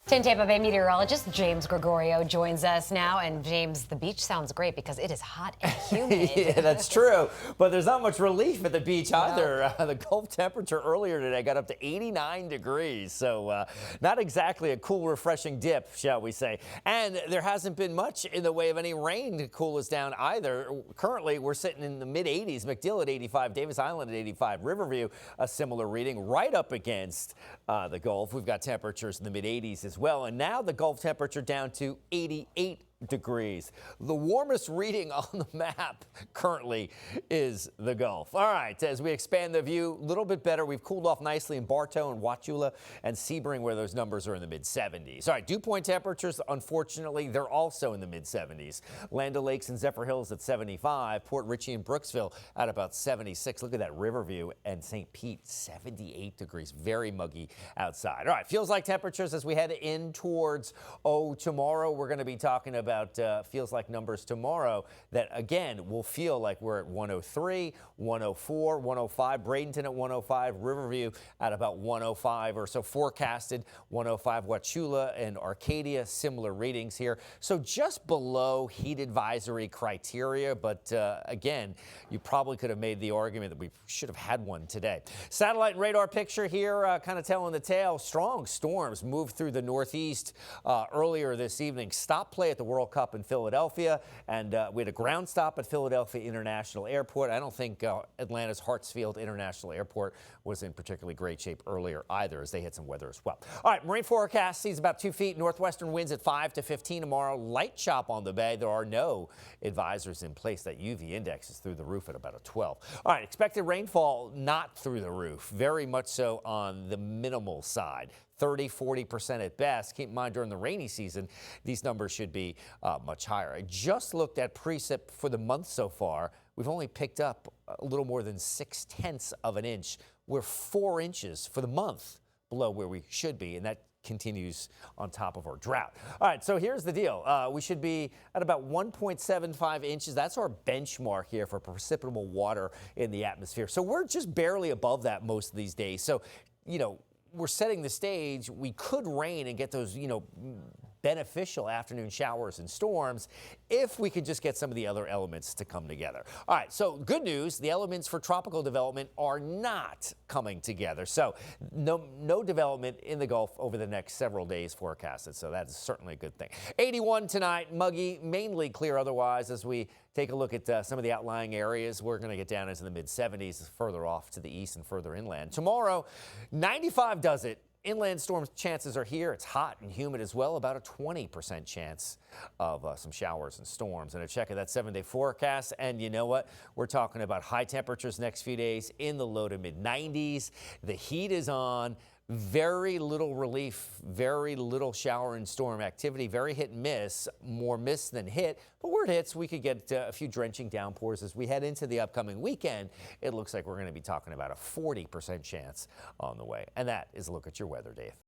Tampa Bay meteorologist James Gregorio joins us now. And James, the beach sounds great because it is hot and humid. Yeah, that's true. But there's not much relief at the beach either. The Gulf temperature earlier today got up to 89 degrees. So not exactly a cool, refreshing dip, shall we say. And there hasn't been much in the way of any rain to cool us down either. Currently, we're sitting in the mid 80s. McDill at 85, Davis Island at 85, Riverview a similar reading right up against the Gulf. We've got temperatures in the mid 80s as well. And now the Gulf temperature down to 88 degrees. The warmest reading on the map currently is the Gulf. All right, as we expand the view a little bit better, we've cooled off nicely in Bartow and Wauchula and Sebring, where those numbers are in the mid 70s. All right, dew point temperatures, unfortunately, they're also in the mid 70s. Land O'Lakes and Zephyr Hills at 75, Port Richey and Brooksville at about 76. Look at that, Riverview and St. Pete, 78 degrees, very muggy outside. All right, feels like temperatures as we head in towards tomorrow. We're going to be talking about feels like numbers tomorrow that, again, will feel like we're at 103, 104, 105, Bradenton at 105, Riverview at about 105 or so forecasted, 105 Wauchula and Arcadia, similar readings here. So just below heat advisory criteria, but again, you probably could have made the argument that we should have had one today. Satellite and radar picture here kind of telling the tale. Strong storms moved through the northeast earlier this evening. Stop play at the World Cup in Philadelphia, and we had a ground stop at Philadelphia International Airport. I don't think Atlanta's Hartsfield International Airport was in particularly great shape earlier either, as they had some weather as well. All right, marine forecast sees about 2 feet. Northwestern winds at 5 to 15 tomorrow. Light chop on the bay. There are no advisors in place. That UV index is through the roof at about a 12. All right, expected rainfall not through the roof. Very much so on the minimal side. 30–40% at best. Keep in mind, during the rainy season, these numbers should be much higher. I just looked at precip for the month so far. We've only picked up a little more than 0.6 of an inch. We're 4 inches for the month below where we should be, and that continues on top of our drought. All right, so here's the deal. We should be at about 1.75 inches. That's our benchmark here for precipitable water in the atmosphere. So we're just barely above that most of these days. So, you know, we're setting the stage. We could rain and get those, beneficial afternoon showers and storms if we could just get some of the other elements to come together. All right, so good news, the elements for tropical development are not coming together. So no development in the Gulf over the next several days forecasted. So that is certainly a good thing. 81 tonight, muggy, mainly clear otherwise. As we take a look at some of the outlying areas, we're going to get down into the mid 70s further off to the east and further inland. Tomorrow, 95 does it. Inland storm chances are here. It's hot and humid as well. About a 20% chance of some showers and storms. And a check of that 7-day forecast. And you know what? We're talking about high temperatures next few days in the low to mid 90s. The heat is on. Very little relief, very little shower and storm activity, very hit and miss, more miss than hit. But where it hits, we could get a few drenching downpours as we head into the upcoming weekend. It looks like we're going to be talking about a 40% chance on the way. And that is a look at your weather, Dave.